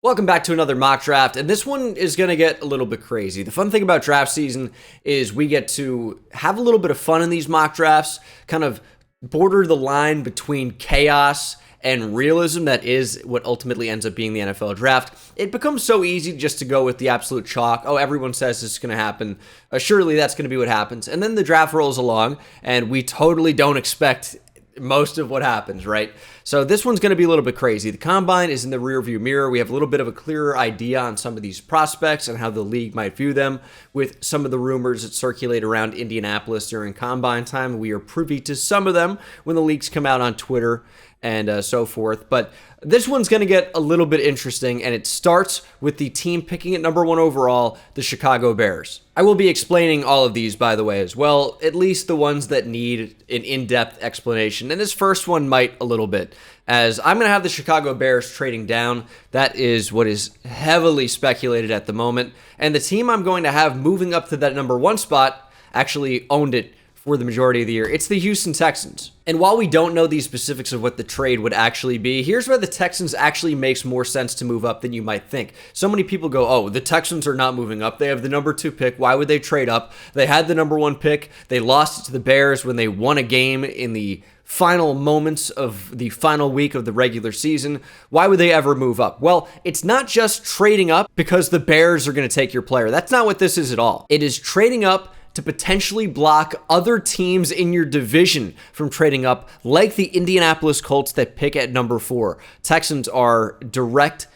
Welcome back to another mock draft, and this one is going to get a little bit crazy. The fun thing about draft season is we get to have a little bit of fun in these mock drafts, kind of border the line between chaos and realism that is what ultimately ends up being the NFL draft. It becomes so easy just to go with the absolute chalk. Oh, everyone says this is going to happen. Surely that's going to be what happens. And then the draft rolls along, and we totally don't expect most of what happens, right? So this one's going to be a little bit crazy. The combine is in the rearview mirror. We have a little bit of a clearer idea on some of these prospects and how the league might view them with some of the rumors that circulate around Indianapolis during combine time. We are privy to some of them when the leaks come out on Twitter and so forth. But this one's going to get a little bit interesting, and it starts with the team picking at number 1 overall, the Chicago Bears. I will be explaining all of these, by the way, as well, at least the ones that need an in-depth explanation. And this first one might a little bit, as I'm going to have the Chicago Bears trading down. That is what is heavily speculated at the moment. And the team I'm going to have moving up to that number 1 spot actually owned it for the majority of the year. It's the Houston Texans. And while we don't know the specifics of what the trade would actually be, here's where the Texans actually makes more sense to move up than you might think. So many people go, oh, the Texans are not moving up. They have the number 2 pick. Why would they trade up? They had the number 1 pick. They lost it to the Bears when they won a game in the final moments of the final week of the regular season. Why would they ever move up? Well, it's not just trading up because the Bears are going to take your player. That's not what this is at all. It is trading up to potentially block other teams in your division from trading up, like the Indianapolis Colts that pick at number 4. Texans are direct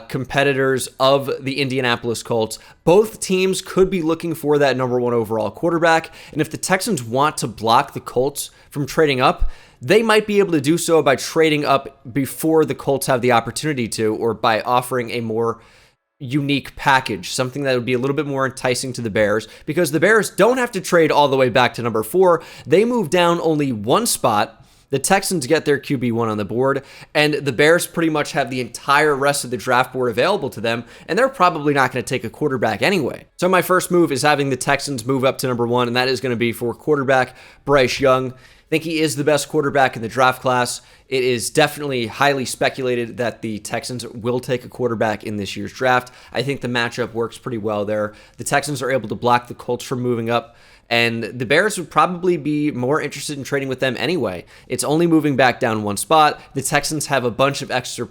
competitors of the Indianapolis Colts. Both teams could be looking for that number 1 overall quarterback, and if the Texans want to block the Colts from trading up, they might be able to do so by trading up before the Colts have the opportunity to, or by offering a more unique package, something that would be a little bit more enticing to the Bears, because the Bears don't have to trade all the way back to number 4. They move down only 1 spot. The Texans get their QB1 on the board, and the Bears pretty much have the entire rest of the draft board available to them, and they're probably not going to take a quarterback anyway. So my first move is having the Texans move up to number 1, and that is going to be for quarterback Bryce Young. I think he is the best quarterback in the draft class. It is definitely highly speculated that the Texans will take a quarterback in this year's draft. I think the matchup works pretty well there. The Texans are able to block the Colts from moving up, and the Bears would probably be more interested in trading with them anyway. It's only moving back down 1 spot. The Texans have a bunch of extra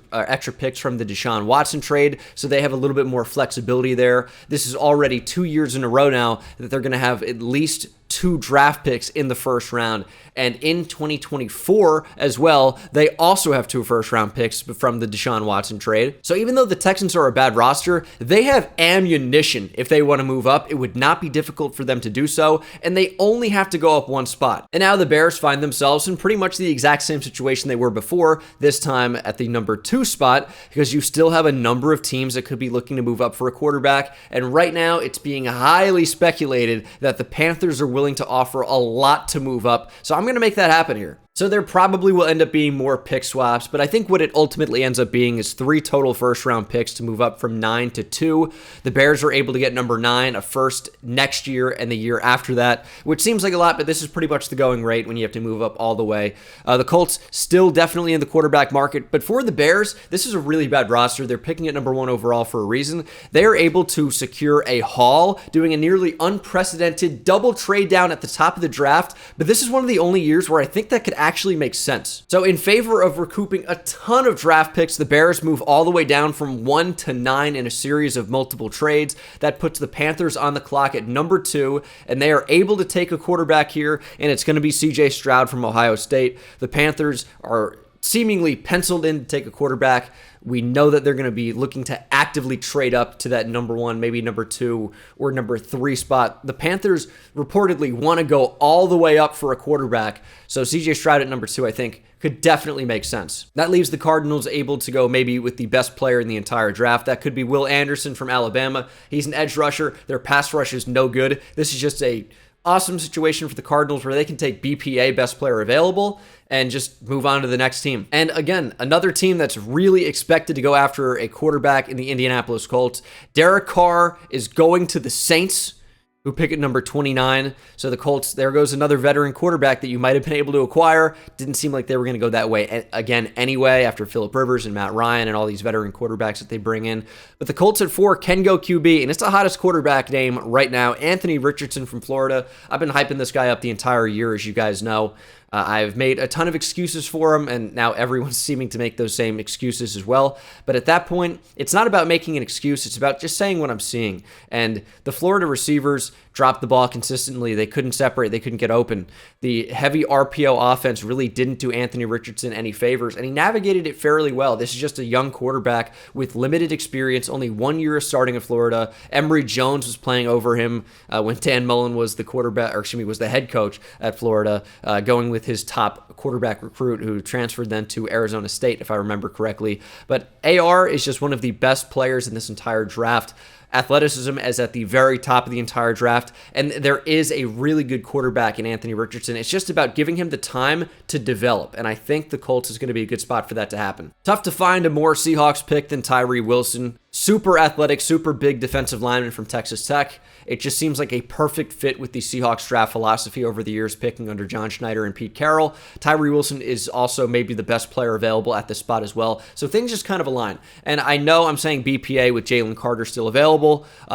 picks from the Deshaun Watson trade, so they have a little bit more flexibility there. This is already 2 years in a row now that they're going to have at least 2 draft picks in the first round. And in 2024 as well, they also have 2 first-round picks from the Deshaun Watson trade. So even though the Texans are a bad roster, they have ammunition if they want to move up. It would not be difficult for them to do so, and they only have to go up 1 spot. And now the Bears find themselves in pretty much the exact same situation they were before, this time at the number 2 spot, because you still have a number of teams that could be looking to move up for a quarterback. And right now, it's being highly speculated that the Panthers are willing to offer a lot to move up. So I'm going to make that happen here. So there probably will end up being more pick swaps, but I think what it ultimately ends up being is 3 total first-round picks to move up from 9 to 2. The Bears are able to get number 9, a first next year and the year after that, which seems like a lot, but this is pretty much the going rate when you have to move up all the way. The Colts still definitely in the quarterback market, but for the Bears, this is a really bad roster. They're picking at number 1 overall for a reason. They are able to secure a haul, doing a nearly unprecedented double trade down at the top of the draft, but this is one of the only years where I think that could actually makes sense. So in favor of recouping a ton of draft picks, the Bears move all the way down from 1 to 9 in a series of multiple trades. That puts the Panthers on the clock at number 2, and they are able to take a quarterback here, and it's going to be CJ Stroud from Ohio State. The Panthers are seemingly penciled in to take a quarterback. We know that they're going to be looking to actively trade up to that number 1, maybe number 2, or number 3 spot. The Panthers reportedly want to go all the way up for a quarterback, so CJ Stroud at number 2, I think, could definitely make sense. That leaves the Cardinals able to go maybe with the best player in the entire draft. That could be Will Anderson from Alabama. He's an edge rusher. Their pass rush is no good. This is just a awesome situation for the Cardinals where they can take BPA, best player available, and just move on to the next team. And again, another team that's really expected to go after a quarterback in the Indianapolis Colts. Derek Carr is going to the Saints. who pick at number 29. So the Colts, there goes another veteran quarterback that you might have been able to acquire. Didn't seem like they were going to go that way again anyway after Phillip Rivers and Matt Ryan and all these veteran quarterbacks that they bring in. But the Colts at 4 can go QB, and it's the hottest quarterback name right now, Anthony Richardson from Florida. I've been hyping this guy up the entire year, as you guys know. I've made a ton of excuses for him, and now everyone's seeming to make those same excuses as well. But at that point, it's not about making an excuse. It's about just saying what I'm seeing. And the Florida receivers dropped the ball consistently. They couldn't separate. They couldn't get open. The heavy RPO offense really didn't do Anthony Richardson any favors, and he navigated it fairly well. This is just a young quarterback with limited experience, only 1 year of starting in Florida. Emory Jones was playing over him when Dan Mullen was the quarterback, or excuse me, was the head coach at Florida, going with his top quarterback recruit who transferred then to Arizona State, if I remember correctly. But AR is just one of the best players in this entire draft. Athleticism is at the very top of the entire draft, and there is a really good quarterback in Anthony Richardson. It's just about giving him the time to develop, and I think the Colts is going to be a good spot for that to happen. Tough to find a more Seahawks pick than Tyree Wilson. Super athletic, super big defensive lineman from Texas Tech. It just seems like a perfect fit with the Seahawks draft philosophy over the years, picking under John Schneider and Pete Carroll. Tyree Wilson is also maybe the best player available at this spot as well. So things just kind of align. And I know I'm saying BPA with Jalen Carter still available.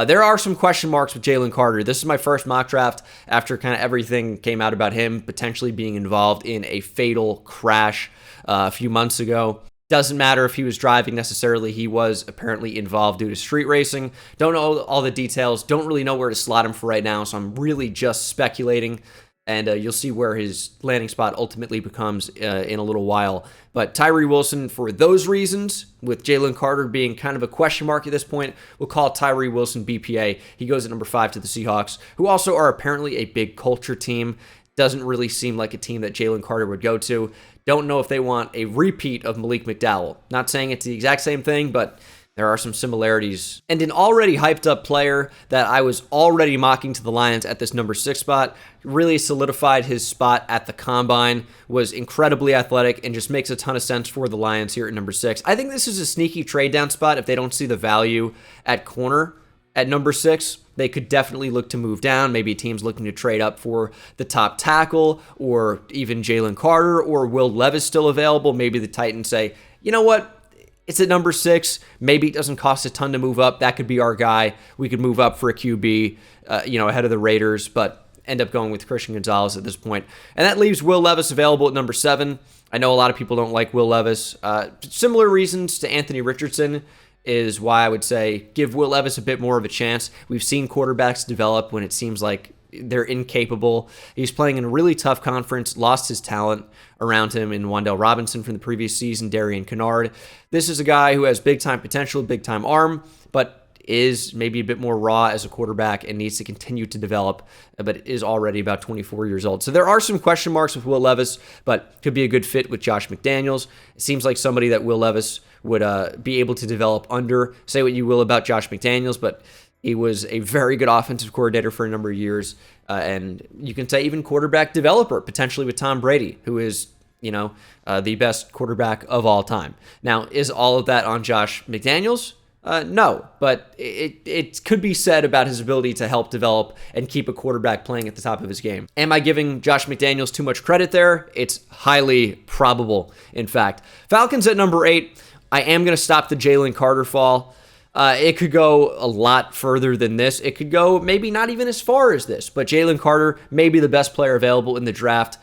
There are some question marks with Jalen Carter. This is my first mock draft after kind of everything came out about him potentially being involved in a fatal crash a few months ago. Doesn't matter if he was driving necessarily. He was apparently involved due to street racing. Don't know all the details. Don't really know where to slot him for right now, so I'm really just speculating. And you'll see where his landing spot ultimately becomes in a little while. But Tyree Wilson, for those reasons, with Jalen Carter being kind of a question mark at this point, we'll call Tyree Wilson BPA. He goes at number 5 to the Seahawks, who also are apparently a big culture team. Doesn't really seem like a team that Jalen Carter would go to. Don't know if they want a repeat of Malik McDowell. Not saying it's the exact same thing, but there are some similarities. And an already hyped up player that I was already mocking to the Lions at this number 6 spot, really solidified his spot at the combine, was incredibly athletic, and just makes a ton of sense for the Lions here at number 6. I think this is a sneaky trade down spot if they don't see the value at corner. At number 6, they could definitely look to move down. Maybe teams looking to trade up for the top tackle, or even Jalen Carter, or Will Levis still available. Maybe the Titans say, you know what? It's at number 6. Maybe it doesn't cost a ton to move up. That could be our guy. We could move up for a QB, ahead of the Raiders, but end up going with Christian Gonzalez at this point. And that leaves Will Levis available at number 7. I know a lot of people don't like Will Levis. Similar reasons to Anthony Richardson is why I would say give Will Levis a bit more of a chance. We've seen quarterbacks develop when it seems like they're incapable. He's playing in a really tough conference, lost his talent around him in Wan'Dale Robinson from the previous season, Darian Kennard. This is a guy who has big-time potential, big-time arm, but is maybe a bit more raw as a quarterback and needs to continue to develop, but is already about 24 years old. So there are some question marks with Will Levis, but could be a good fit with Josh McDaniels. It seems like somebody that Will Levis would be able to develop under. Say what you will about Josh McDaniels, but he was a very good offensive coordinator for a number of years, and you can say even quarterback developer, potentially with Tom Brady, who is the best quarterback of all time. Now, is all of that on Josh McDaniels? No, but it could be said about his ability to help develop and keep a quarterback playing at the top of his game. Am I giving Josh McDaniels too much credit there? It's highly probable, in fact. Falcons at number 8. I am going to stop the Jalen Carter fall. It could go a lot further than this. It could go maybe not even as far as this, but Jalen Carter, maybe the best player available in the draft,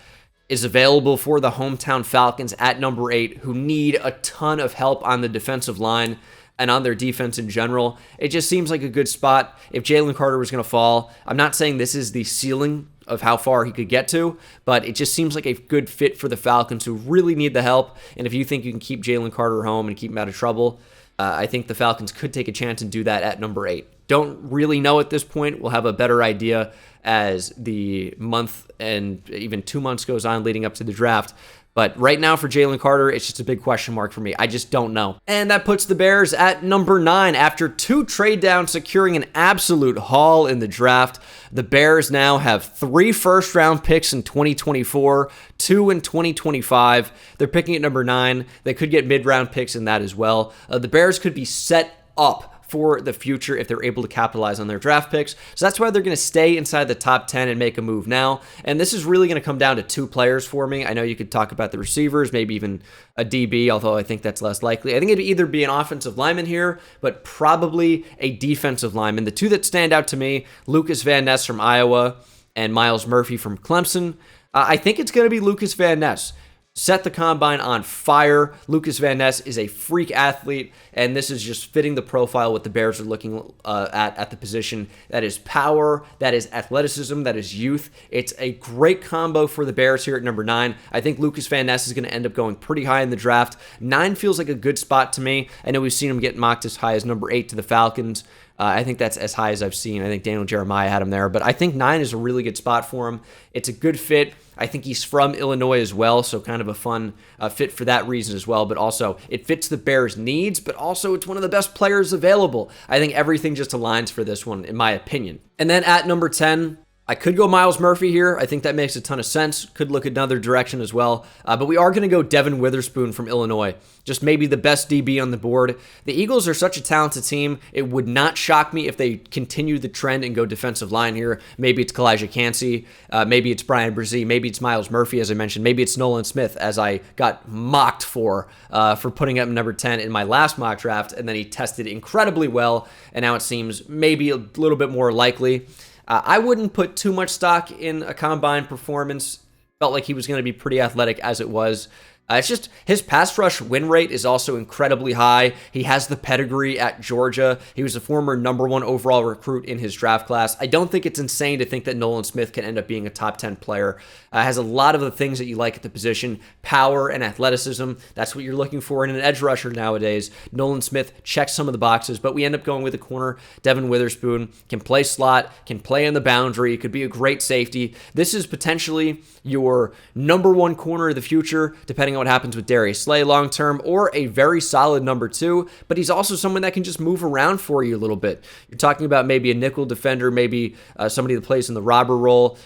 is available for the hometown Falcons at number 8, who need a ton of help on the defensive line and on their defense in general. It just seems like a good spot if Jalen Carter was going to fall. I'm not saying this is the ceiling of how far he could get to, but it just seems like a good fit for the Falcons, who really need the help. And if you think you can keep Jalen Carter home and keep him out of trouble, I think the Falcons could take a chance and do that at number 8. Don't really know at this point. We'll have a better idea as the month and even 2 months goes on leading up to the draft. But right now for Jalen Carter, it's just a big question mark for me. I just don't know. And that puts the Bears at number 9. After 2 trade downs securing an absolute haul in the draft, the Bears now have 3 first-round picks in 2024, 2 in 2025. They're picking at number 9. They could get mid-round picks in that as well. The Bears could be set up for the future if they're able to capitalize on their draft picks. So that's why they're going to stay inside the top 10 and make a move now. And this is really going to come down to two players for me. I know you could talk about the receivers, maybe even a DB, although I think that's less likely. I think it'd either be an offensive lineman here, but probably a defensive lineman. The two that stand out to me, Lucas Van Ness from Iowa and Myles Murphy from Clemson. I think it's going to be Lucas Van Ness. Set the combine on fire. Lucas Van Ness is a freak athlete, and this is just fitting the profile what the Bears are looking at the position. That is power, that is athleticism, that is youth. It's a great combo for the Bears here at number 9. I think Lucas Van Ness is going to end up going pretty high in the draft. 9 feels like a good spot to me. I know we've seen him get mocked as high as number 8 to the Falcons. I think that's as high as I've seen. I think Daniel Jeremiah had him there, but I think 9 is a really good spot for him. It's a good fit. I think he's from Illinois as well, so kind of a fun fit for that reason as well. But also, it fits the Bears' needs, but also it's one of the best players available. I think everything just aligns for this one, in my opinion. And then at number 10, I could go Myles Murphy here. I think that makes a ton of sense. Could look another direction as well. But we are going to go Devin Witherspoon from Illinois. Just maybe the best DB on the board. The Eagles are such a talented team. It would not shock me if they continue the trend and go defensive line here. Maybe it's Kalijah Cansey. Maybe it's Brian Brzee. Maybe it's Myles Murphy, as I mentioned. Maybe it's Nolan Smith, as I got mocked for putting up number 10 in my last mock draft. And then he tested incredibly well. And now it seems maybe a little bit more likely. I wouldn't put too much stock in a combine performance. Felt like he was going to be pretty athletic as it was. It's just his pass rush win rate is also incredibly high. He has the pedigree at Georgia. He was a former number 1 overall recruit in his draft class. I don't think it's insane to think that Nolan Smith can end up being a top 10 player. Has a lot of the things that you like at the position, power and athleticism. That's what you're looking for in an edge rusher nowadays. Nolan Smith checks some of the boxes, but we end up going with a corner. Devin Witherspoon can play slot, can play in the boundary, could be a great safety. This is potentially your number 1 corner of the future, depending on what happens with Darius Slay long term, or a very solid number 2, but he's also someone that can just move around for you a little bit. You're talking about maybe a nickel defender, maybe somebody that plays in the robber role.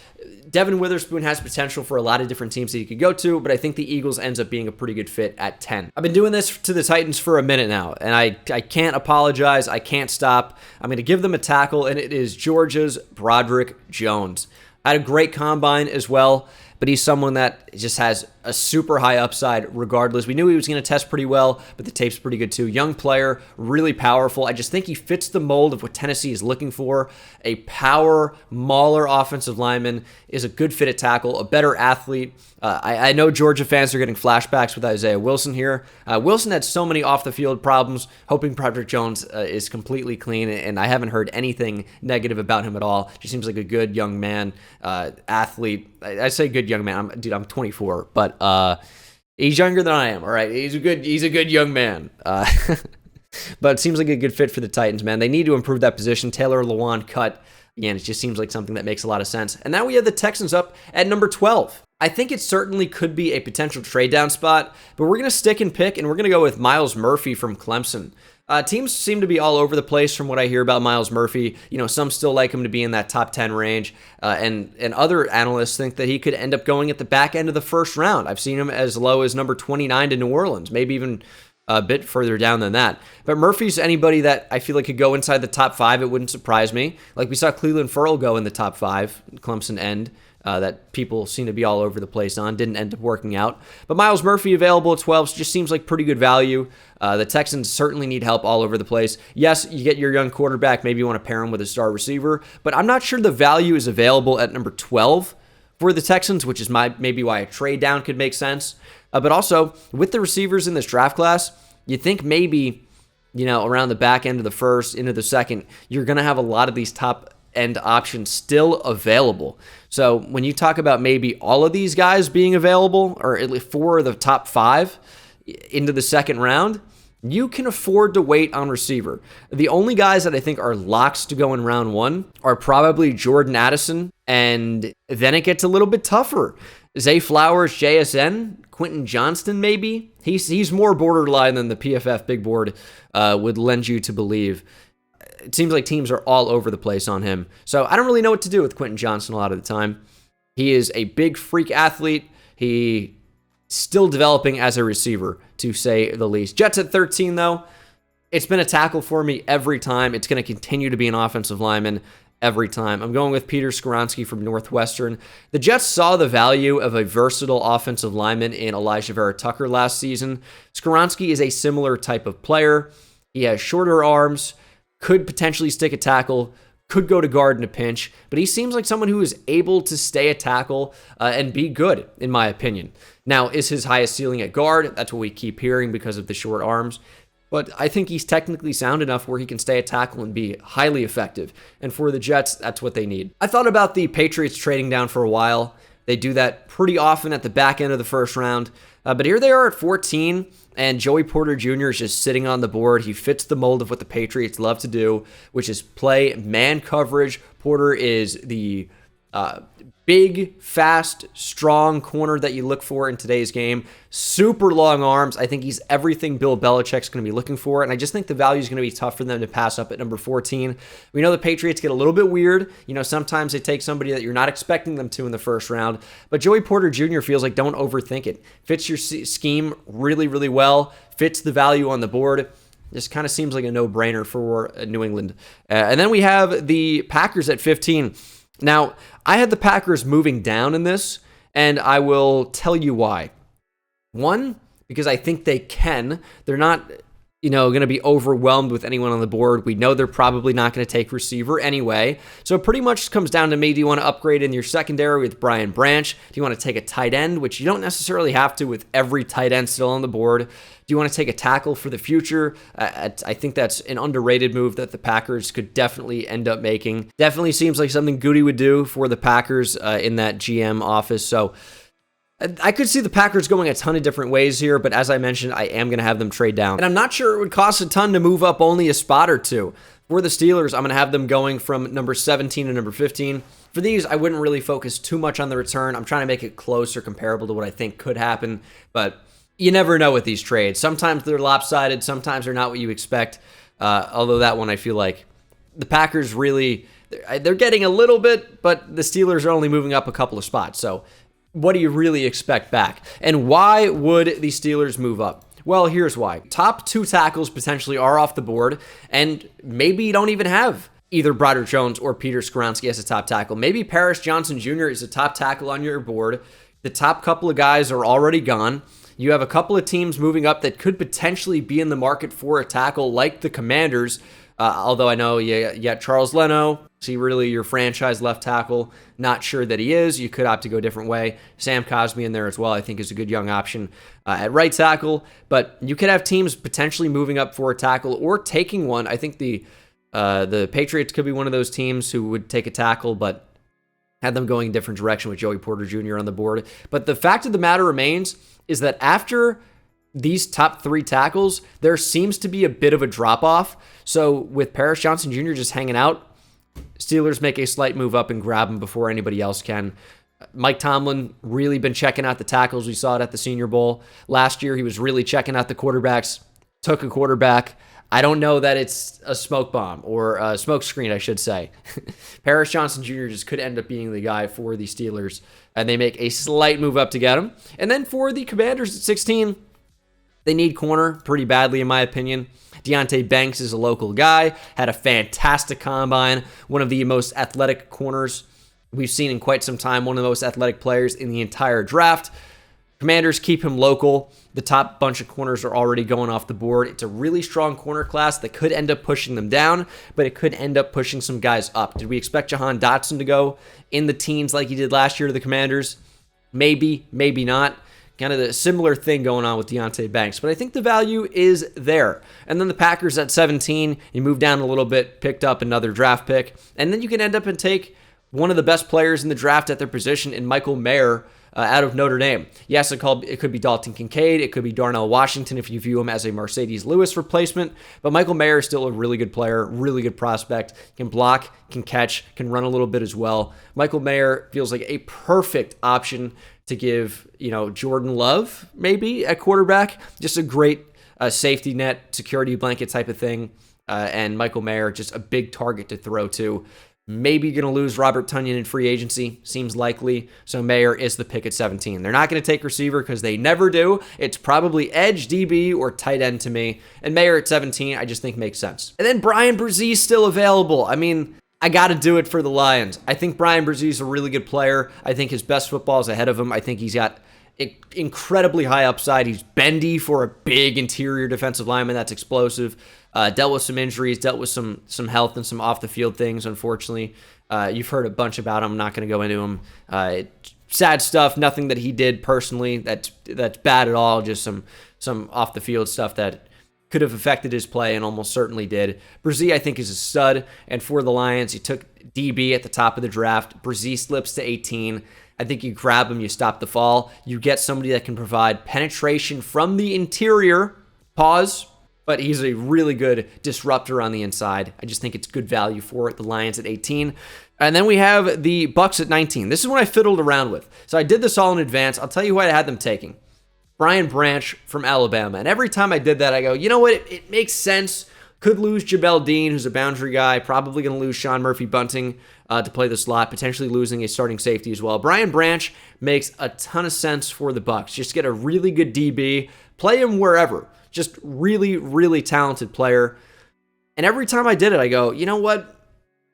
Devin Witherspoon has potential for a lot of different teams that he could go to, but I think the Eagles ends up being a pretty good fit at 10. I've been doing this to the Titans for a minute now, and I can't apologize. I can't stop. I'm going to give them a tackle, and it is Georgia's Broderick Jones. Had a great combine as well, but he's someone that just has a super high upside regardless. We knew he was going to test pretty well, but the tape's pretty good too. Young player, really powerful. I just think he fits the mold of what Tennessee is looking for. A power, mauler offensive lineman, is a good fit at tackle, a better athlete. I know Georgia fans are getting flashbacks with Isaiah Wilson here. Wilson had so many off-the-field problems, hoping Broderick Jones is completely clean, and I haven't heard anything negative about him at all. He seems like a good young man, athlete. I say good young man. I'm 24, but he's younger than I am. All right, he's a good young man. But it seems like a good fit for the Titans, man. They need to improve that position. Taylor Lewan cut. Again, it just seems like something that makes a lot of sense. And now we have the Texans up at number 12. I think it certainly could be a potential trade down spot, but we're going to stick and pick, and we're going to go with Myles Murphy from Clemson. Teams seem to be all over the place from what I hear about Myles Murphy. You know, some still like him to be in that top 10 range, and other analysts think that he could end up going at the back end of the first round. I've seen him as low as number 29 to New Orleans, maybe even a bit further down than that. But Murphy's anybody that I feel like could go inside the top 5. It wouldn't surprise me. Like we saw Cleveland Ferrell go in the top 5, Clemson end. That people seem to be all over the place on. Didn't end up working out. But Myles Murphy available at 12 just seems like pretty good value. The Texans certainly need help all over the place. Yes, you get your young quarterback. Maybe you want to pair him with a star receiver. But I'm not sure the value is available at number 12 for the Texans, which is maybe why a trade down could make sense. But also, with the receivers in this draft class, you think maybe, around the back end of the first, into the second, you're going to have a lot of these top end options still available. So when you talk about maybe all of these guys being available, or at least 4 of the top 5 into the second round, you can afford to wait on receiver. The only guys that I think are locks to go in round 1 are probably Jordan Addison, and then it gets a little bit tougher. Zay Flowers, JSN, Quentin Johnston, maybe. He's more borderline than the PFF big board would lend you to believe. It seems like teams are all over the place on him. So I don't really know what to do with Quentin Johnston a lot of the time. He is a big freak athlete. He's still developing as a receiver, to say the least. Jets at 13, though. It's been a tackle for me every time. It's going to continue to be an offensive lineman every time. I'm going with Peter Skoronski from Northwestern. The Jets saw the value of a versatile offensive lineman in Elijah Vera Tucker last season. Skoronski is a similar type of player. He has shorter arms, could potentially stick a tackle, could go to guard in a pinch, but he seems like someone who is able to stay a tackle and be good, in my opinion. Now, is his highest ceiling at guard? That's what we keep hearing because of the short arms. But I think he's technically sound enough where he can stay a tackle and be highly effective. And for the Jets, that's what they need. I thought about the Patriots trading down for a while. They do that pretty often at the back end of the first round. But here they are at 14, and Joey Porter Jr. is just sitting on the board. He fits the mold of what the Patriots love to do, which is play man coverage. Porter is the big, fast, strong corner that you look for in today's game. Super long arms. I think he's everything Bill Belichick's going to be looking for, and I just think the value is going to be tough for them to pass up at number 14. We know the Patriots get a little bit weird. Sometimes they take somebody that you're not expecting them to in the first round, but Joey Porter Jr. feels like don't overthink it. Fits your scheme really, really well. Fits the value on the board. This kind of seems like a no-brainer for New England. And then we have the Packers at 15. Now, I had the Packers moving down in this, and I will tell you why. One, because I think they can. They're not, going to be overwhelmed with anyone on the board. We know they're probably not going to take receiver anyway. So it pretty much comes down to me. Do you want to upgrade in your secondary with Brian Branch? Do you want to take a tight end, which you don't necessarily have to with every tight end still on the board? Do you want to take a tackle for the future? I think that's an underrated move that the Packers could definitely end up making. Definitely seems like something Goody would do for the Packers in that GM office. So I could see the Packers going a ton of different ways here, but as I mentioned, I am going to have them trade down. And I'm not sure it would cost a ton to move up only a spot or two. For the Steelers, I'm going to have them going from number 17 to number 15. For these, I wouldn't really focus too much on the return. I'm trying to make it close or comparable to what I think could happen, but you never know with these trades. Sometimes they're lopsided, sometimes they're not what you expect. Although that one, I feel like the Packers really, they're getting a little bit, but the Steelers are only moving up a couple of spots. So what do you really expect back? And why would the Steelers move up? Well, here's why. Top two tackles potentially are off the board, and maybe you don't even have either Broderick Jones or Peter Skoronski as a top tackle. Maybe Paris Johnson Jr. is a top tackle on your board. The top couple of guys are already gone. You have a couple of teams moving up that could potentially be in the market for a tackle like the Commanders, although I know you got Charles Leno. Is he really your franchise left tackle? Not sure that he is. You could opt to go a different way. Sam Cosmi in there as well, I think, is a good young option at right tackle. But you could have teams potentially moving up for a tackle or taking one. I think the Patriots could be one of those teams who would take a tackle, but had them going a different direction with Joey Porter Jr. on the board. But the fact of the matter remains is that after these top three tackles, there seems to be a bit of a drop-off. So with Paris Johnson Jr. just hanging out, Steelers make a slight move up and grab him before anybody else can. Mike Tomlin really been checking out the tackles. We saw it at the Senior Bowl. Last year, he was really checking out the quarterbacks, took a quarterback. I don't know that it's a smoke bomb or a smoke screen, I should say. Paris Johnson Jr. just could end up being the guy for the Steelers, and they make a slight move up to get him. And then for the Commanders at 16, they need corner pretty badly, in my opinion. Deonte Banks is a local guy, had a fantastic combine, one of the most athletic corners we've seen in quite some time, one of the most athletic players in the entire draft. Commanders keep him local. The top bunch of corners are already going off the board. It's a really strong corner class that could end up pushing them down, but it could end up pushing some guys up. Did we expect Jahan Dotson to go in the teens like he did last year to the Commanders? Maybe, maybe not. Kind of the similar thing going on with Deonte Banks, but I think the value is there. And then the Packers at 17, you move down a little bit, picked up another draft pick, and then you can end up and take one of the best players in the draft at their position in Michael Mayer out of Notre Dame. Yes, it could be Dalton Kincaid, it could be Darnell Washington if you view him as a Mercedes Lewis replacement, but Michael Mayer is still a really good player, really good prospect, can block, can catch, can run a little bit as well. Michael Mayer feels like a perfect option to give, Jordan Love maybe at quarterback. Just a great safety net, security blanket type of thing. And Michael Mayer, just a big target to throw to. Maybe going to lose Robert Tonyan in free agency. Seems likely. So Mayer is the pick at 17. They're not going to take receiver because they never do. It's probably edge, DB, or tight end to me. And Mayer at 17, I just think makes sense. And then Brian Brzee still available. I mean, I got to do it for the Lions. I think Brian Brzee is a really good player. I think his best football is ahead of him. I think he's got incredibly high upside. He's bendy for a big interior defensive lineman that's explosive. Dealt with some injuries, dealt with some health and some off the field things. Unfortunately, you've heard a bunch about him. I'm not going to go into him. Sad stuff. Nothing that he did personally that's bad at all. Just some off the field stuff that could have affected his play and almost certainly did. Brzee, I think, is a stud. And for the Lions, he took DB at the top of the draft. Brzee slips to 18. I think you grab him, you stop the fall. You get somebody that can provide penetration from the interior. Pause. But he's a really good disruptor on the inside. I just think it's good value for the Lions at 18. And then we have the Bucs at 19. This is what I fiddled around with. So I did this all in advance. I'll tell you what I had them taking. Brian Branch from Alabama. And every time I did that, I go, you know what? It makes sense. Could lose Jabel Dean, who's a boundary guy. Probably going to lose Sean Murphy-Bunting to play the slot, potentially losing a starting safety as well. Brian Branch makes a ton of sense for the Bucs. Just get a really good DB. Play him wherever. Just really, really talented player. And every time I did it, I go, you know what?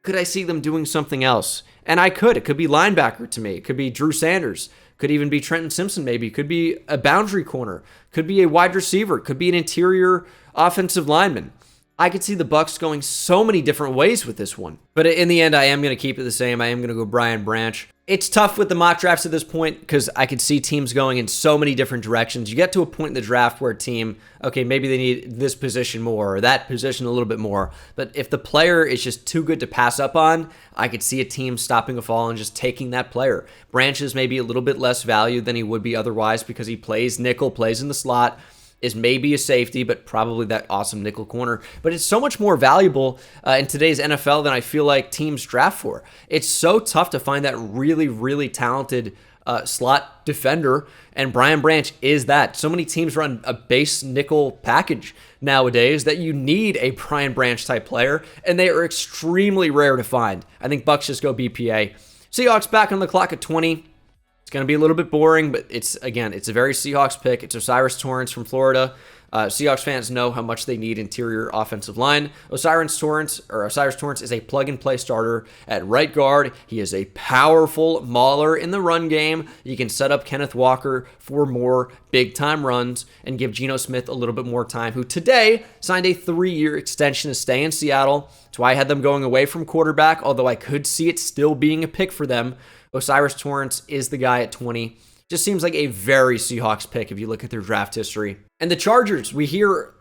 Could I see them doing something else? And I could. It could be linebacker to me. It could be Drew Sanders. Could even be Trenton Simpson maybe. Could be a boundary corner. Could be a wide receiver. Could be an interior offensive lineman. I could see the Bucs going so many different ways with this one. But in the end, I am going to keep it the same. I am going to go Brian Branch. It's tough with the mock drafts at this point because I could see teams going in so many different directions. You get to a point in the draft where a team, okay, maybe they need this position more or that position a little bit more. But if the player is just too good to pass up on, I could see a team stopping a fall and just taking that player. Branch is maybe a little bit less value than he would be otherwise because he plays nickel, plays in the slot, is maybe a safety, but probably that awesome nickel corner. But it's so much more valuable in today's NFL than I feel like teams draft for. It's so tough to find that really, really talented slot defender, and Brian Branch is that. So many teams run a base nickel package nowadays that you need a Brian Branch type player, and they are extremely rare to find. I think Bucs just go BPA. Seahawks back on the clock at 20. It's going to be a little bit boring, but it's a very Seahawks pick. It's O'Cyrus Torrence from Florida. Seahawks fans know how much they need interior offensive line. O'Cyrus Torrence is a plug-and-play starter at right guard. He is a powerful mauler in the run game. You can set up Kenneth Walker for more big-time runs and give Geno Smith a little bit more time, who today signed a 3-year extension to stay in Seattle. That's why I had them going away from quarterback, although I could see it still being a pick for them. O'Cyrus Torrence is the guy at 20. Just seems like a very Seahawks pick if you look at their draft history. And the Chargers, we hear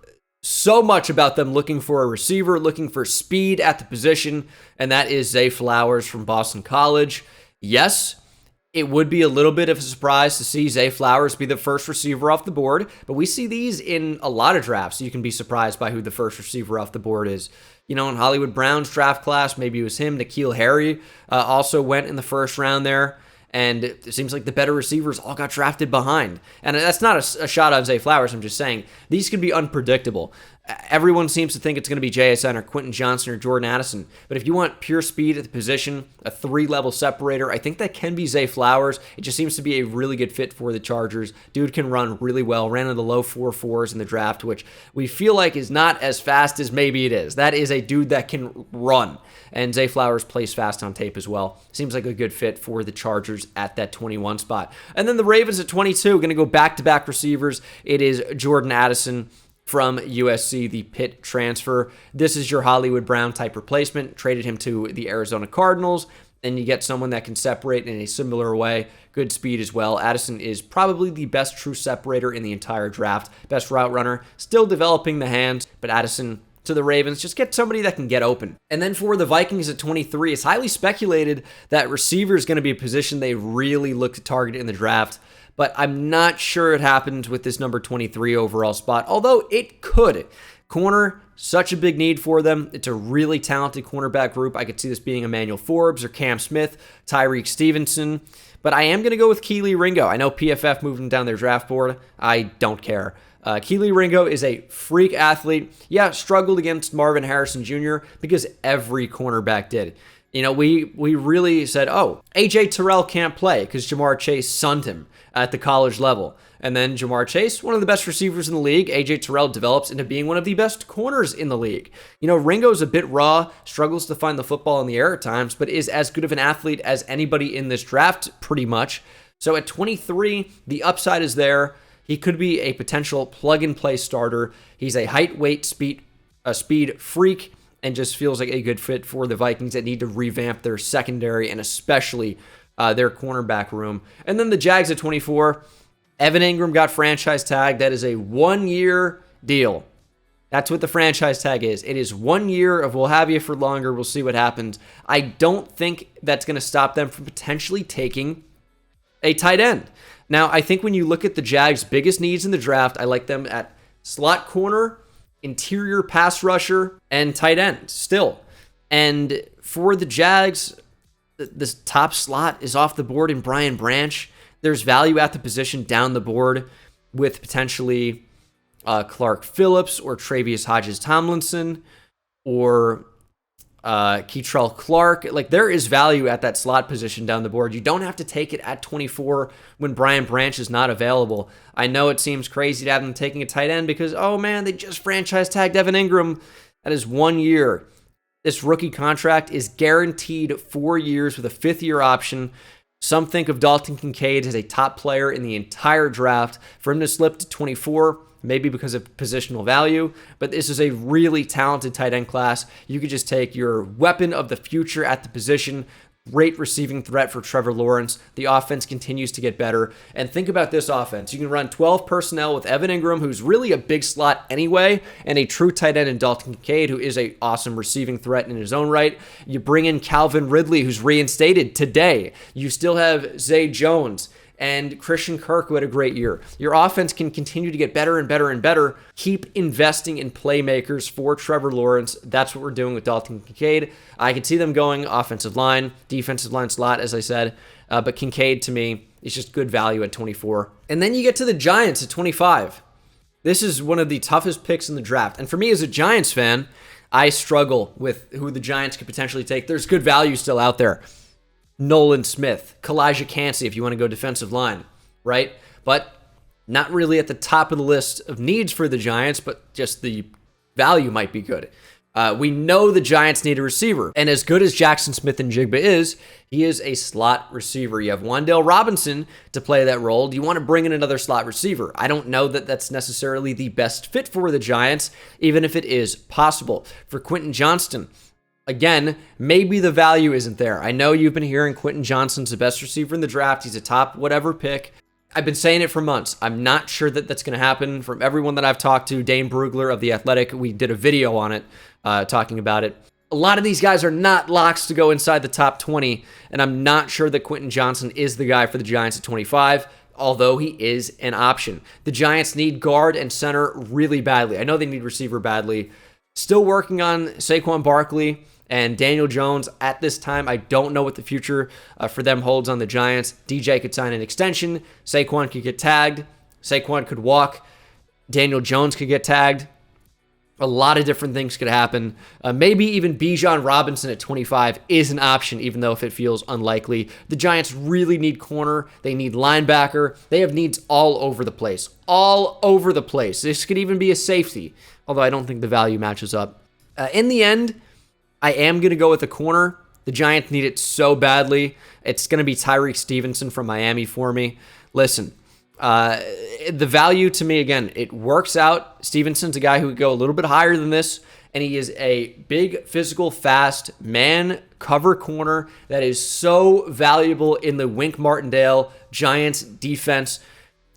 so much about them looking for a receiver, looking for speed at the position, and that is Zay Flowers from Boston College. Yes, it would be a little bit of a surprise to see Zay Flowers be the first receiver off the board, but we see these in a lot of drafts. You can be surprised by who the first receiver off the board is. You know, in Hollywood Brown's draft class, maybe it was him. N'Keal Harry also went in the first round there. And it seems like the better receivers all got drafted behind. And that's not a shot on Zay Flowers. I'm just saying these could be unpredictable. Everyone seems to think it's going to be JSN or Quentin Johnson or Jordan Addison. But if you want pure speed at the position, a 3-level separator, I think that can be Zay Flowers. It just seems to be a really good fit for the Chargers. Dude can run really well. Ran in the low 4.4s in the draft, which we feel like is not as fast as maybe it is. That is a dude that can run. And Zay Flowers plays fast on tape as well. Seems like a good fit for the Chargers at that 21 spot. And then the Ravens at 22, going to go back-to-back receivers. It is Jordan Addison from USC, the Pitt transfer. This is your Hollywood Brown type replacement. Traded him to the Arizona Cardinals, and you get someone that can separate in a similar way. Good speed as well. Addison is probably the best true separator in the entire draft. Best route runner. Still developing the hands, but Addison to the Ravens, just get somebody that can get open. And then for the Vikings at 23, it's highly speculated that receiver is going to be a position they really look to target in the draft, but I'm not sure it happens with this number 23 overall spot, although it could. Corner, such a big need for them. It's a really talented cornerback group. I could see this being Emmanuel Forbes or Cam Smith, Tyreek Stevenson, but I am going to go with Kelee Ringo. I know PFF moved him down their draft board. I don't care. Kelee Ringo is a freak athlete. Yeah, struggled against Marvin Harrison Jr. because every cornerback did. We really said, oh, AJ Terrell can't play because Jamar Chase sunned him at the college level. And then Jamar Chase, one of the best receivers in the league, AJ Terrell develops into being one of the best corners in the league. Ringo's a bit raw, struggles to find the football in the air at times, but is as good of an athlete as anybody in this draft, pretty much. So at 23, the upside is there. He could be a potential plug-and-play starter. He's a height, weight, speed freak, and just feels like a good fit for the Vikings that need to revamp their secondary and especially their cornerback room. And then the Jags at 24, Evan Ingram got franchise tagged. That is a 1-year deal. That's what the franchise tag is. It is 1 year of we'll have you for longer. We'll see what happens. I don't think that's going to stop them from potentially taking a tight end. Now, I think when you look at the Jags' biggest needs in the draft, I like them at slot corner, interior pass rusher, and tight end still. And for the Jags, the top slot is off the board in Brian Branch. There's value at the position down the board with potentially Clark Phillips or Travius Hodges-Tomlinson or Keitrell Clark. Like, there is value at that slot position down the board. You don't have to take it at 24 when Brian Branch is not available. I know it seems crazy to have them taking a tight end because, oh man, they just franchise tagged Evan Ingram. That is 1 year. This rookie contract is guaranteed 4 years with a 5th-year option. Some think of Dalton Kincaid as a top player in the entire draft. For him to slip to 24, maybe because of positional value, but this is a really talented tight end class. You could just take your weapon of the future at the position. Great receiving threat for Trevor Lawrence. The offense continues to get better. And think about this offense. You can run 12 personnel with Evan Ingram, who's really a big slot anyway, and a true tight end in Dalton Kincaid, who is an awesome receiving threat in his own right. You bring in Calvin Ridley, who's reinstated today. You still have Zay Jones and Christian Kirk, who had a great year. Your offense can continue to get better and better and better. Keep investing in playmakers for Trevor Lawrence. That's what we're doing with Dalton Kincaid. I could see them going offensive line, defensive line slot, as I said. But Kincaid, to me, is just good value at 24. And then you get to the Giants at 25. This is one of the toughest picks in the draft. And for me as a Giants fan, I struggle with who the Giants could potentially take. There's good value still out there. Nolan Smith, Kalijah Kancey, if you want to go defensive line, right? But not really at the top of the list of needs for the Giants, but just the value might be good. We know the Giants need a receiver, and as good as Jackson Smith-Njigba is, he is a slot receiver. You have Wan'Dale Robinson to play that role. Do you want to bring in another slot receiver? I don't know that that's necessarily the best fit for the Giants, even if it is possible. For Quentin Johnston, again, maybe the value isn't there. I know you've been hearing Quentin Johnston's the best receiver in the draft. He's a top whatever pick. I've been saying it for months. I'm not sure that that's going to happen. From everyone that I've talked to, Dane Brugler of The Athletic, we did a video on it, talking about it. A lot of these guys are not locks to go inside the top 20, and I'm not sure that Quentin Johnston is the guy for the Giants at 25, although he is an option. The Giants need guard and center really badly. I know they need receiver badly. Still working on Saquon Barkley and Daniel Jones. At this time, I don't know what the future for them holds on the Giants. DJ could sign an extension. Saquon could get tagged. Saquon could walk. Daniel Jones could get tagged. A lot of different things could happen. Maybe even Bijan Robinson at 25 is an option, even though if it feels unlikely. The Giants really need corner. They need linebacker. They have needs all over the place. All over the place. This could even be a safety, although I don't think the value matches up. In the end, I am going to go with a corner. The Giants need it so badly. It's going to be Tyreek Stevenson from Miami for me. Listen, the value to me, again, it works out. Stevenson's a guy who could go a little bit higher than this, and he is a big, physical, fast man cover corner that is so valuable in the Wink Martindale Giants defense.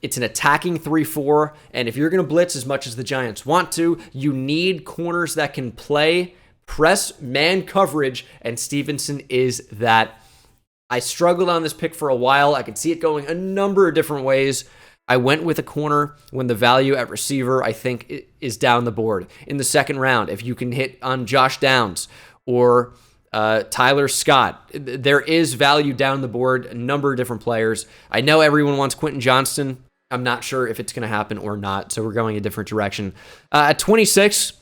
It's an attacking 3-4, and if you're going to blitz as much as the Giants want to, you need corners that can play press man coverage, and Stevenson is that. I struggled on this pick for a while. I could see it going a number of different ways. I went with a corner when the value at receiver, I think, is down the board. In the second round, if you can hit on Josh Downs or Tyler Scott, there is value down the board, a number of different players. I know everyone wants Quentin Johnston. I'm not sure if it's going to happen or not, so we're going a different direction. At 26,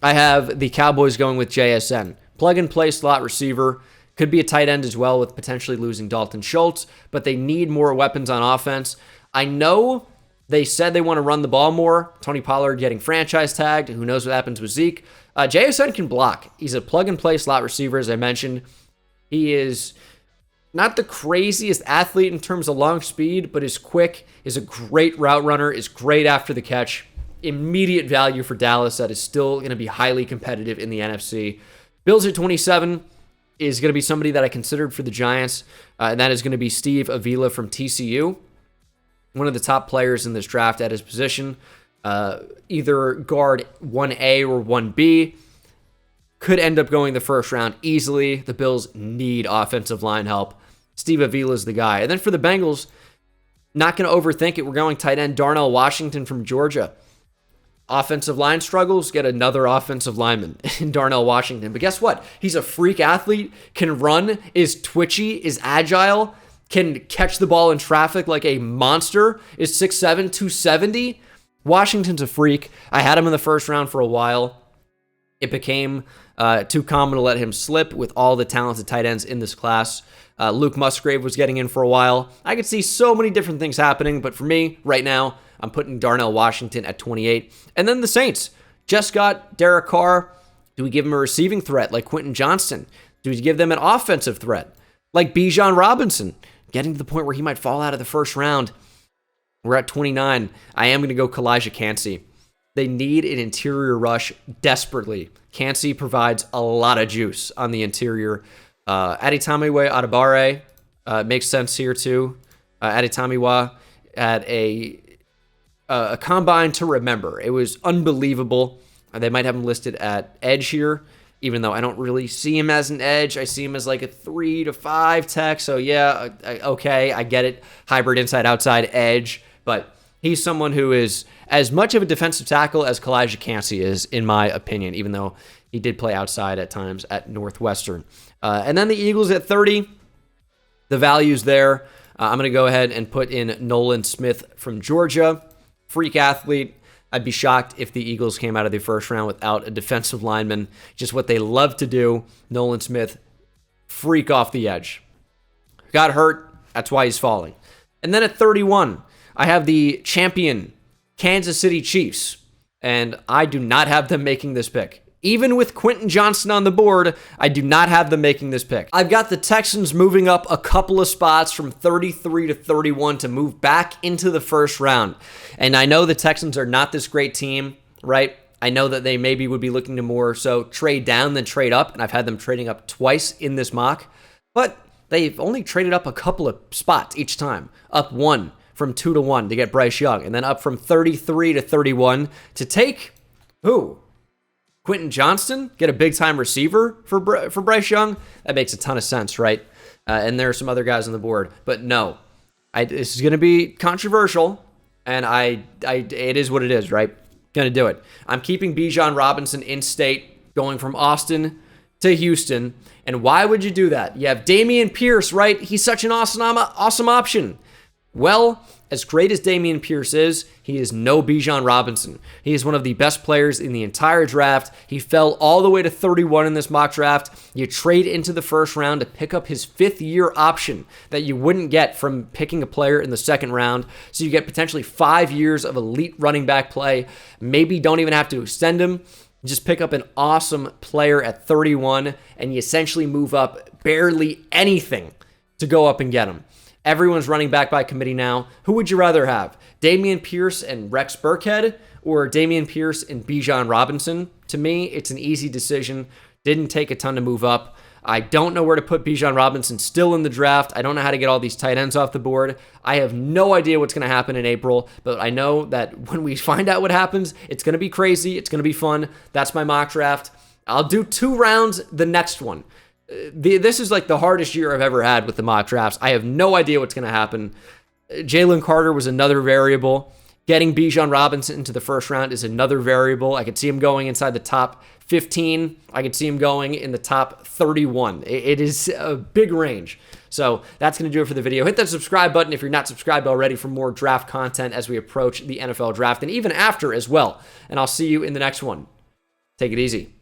I have the Cowboys going with JSN. Plug-and-play slot receiver. Could be a tight end as well with potentially losing Dalton Schultz, but they need more weapons on offense. I know they said they want to run the ball more. Tony Pollard getting franchise tagged. Who knows what happens with Zeke? JSN can block. He's a plug-and-play slot receiver, as I mentioned. He is not the craziest athlete in terms of long speed, but is quick, is a great route runner, is great after the catch. Immediate value for Dallas that is still going to be highly competitive in the NFC. Bills at 27 is going to be somebody that I considered for the Giants, and that is going to be Steve Avila from TCU. One of the top players in this draft at his position. Either guard 1A or 1B. Could end up going the first round easily. The Bills need offensive line help. Steve Avila is the guy. And then for the Bengals, not going to overthink it. We're going tight end Darnell Washington from Georgia. Offensive line struggles, get another offensive lineman in Darnell Washington. But guess what? He's a freak athlete, can run, is twitchy, is agile, can catch the ball in traffic like a monster, is 6'7", 270. Washington's a freak. I had him in the first round for a while. It became too common to let him slip with all the talented tight ends in this class. Luke Musgrave was getting in for a while. I could see so many different things happening, but for me, right now, I'm putting Darnell Washington at 28. And then the Saints just got Derek Carr. Do we give him a receiving threat like Quentin Johnston? Do we give them an offensive threat like Bijan Robinson? Getting to the point where he might fall out of the first round. We're at 29. I am going to go Kalijah Cansey. They need an interior rush desperately. Cansey provides a lot of juice on the interior. Adetomiwa Adebawore makes sense here too. Adetomiwa had a combine to remember. It was unbelievable. They might have him listed at edge here, even though I don't really see him as an edge. I see him as like a 3 to 5 tech. So yeah, okay, I get it. Hybrid inside, outside, edge. But he's someone who is as much of a defensive tackle as Kalijah Cansey is, in my opinion, even though he did play outside at times at Northwestern. And then the Eagles at 30. The value's there. I'm going to go ahead and put in Nolan Smith from Georgia. Freak athlete. I'd be shocked if the Eagles came out of the first round without a defensive lineman. Just what they love to do. Nolan Smith, freak off the edge. Got hurt. That's why he's falling. And then at 31, I have the champion Kansas City Chiefs. And I do not have them making this pick. Even with Quentin Johnston on the board, I do not have them making this pick. I've got the Texans moving up a couple of spots from 33 to 31 to move back into the first round. And I know the Texans are not this great team, right? I know that they maybe would be looking to more so trade down than trade up, and I've had them trading up twice in this mock. But they've only traded up a couple of spots each time. Up one from 2 to 1 to get Bryce Young, and then up from 33 to 31 to take who? Quentin Johnston, get a big-time receiver for Bryce Young. That makes a ton of sense, right? And there are some other guys on the board. But no, this is going to be controversial, and it is what it is, right? Going to do it. I'm keeping Bijan Robinson in state, going from Austin to Houston. And why would you do that? You have Dameon Pierce, right? He's such an awesome option. Well, as great as Dameon Pierce is, he is no Bijan Robinson. He is one of the best players in the entire draft. He fell all the way to 31 in this mock draft. You trade into the first round to pick up his 5th-year option that you wouldn't get from picking a player in the second round. So you get potentially 5 years of elite running back play. Maybe don't even have to extend him. Just pick up an awesome player at 31, and you essentially move up barely anything to go up and get him. Everyone's running back by committee now. Who would you rather have? Dameon Pierce and Rex Burkhead or Dameon Pierce and Bijan Robinson? To me, it's an easy decision. Didn't take a ton to move up. I don't know where to put Bijan Robinson still in the draft. I don't know how to get all these tight ends off the board. I have no idea what's going to happen in April, but I know that when we find out what happens, it's going to be crazy. It's going to be fun. That's my mock draft. I'll do 2 rounds the next one. This is like the hardest year I've ever had with the mock drafts. I have no idea what's going to happen. Jalen Carter was another variable. Getting Bijan Robinson into the first round is another variable. I could see him going inside the top 15. I could see him going in the top 31. It is a big range. So that's going to do it for the video. Hit that subscribe button if you're not subscribed already for more draft content as we approach the NFL draft and even after as well. And I'll see you in the next one. Take it easy.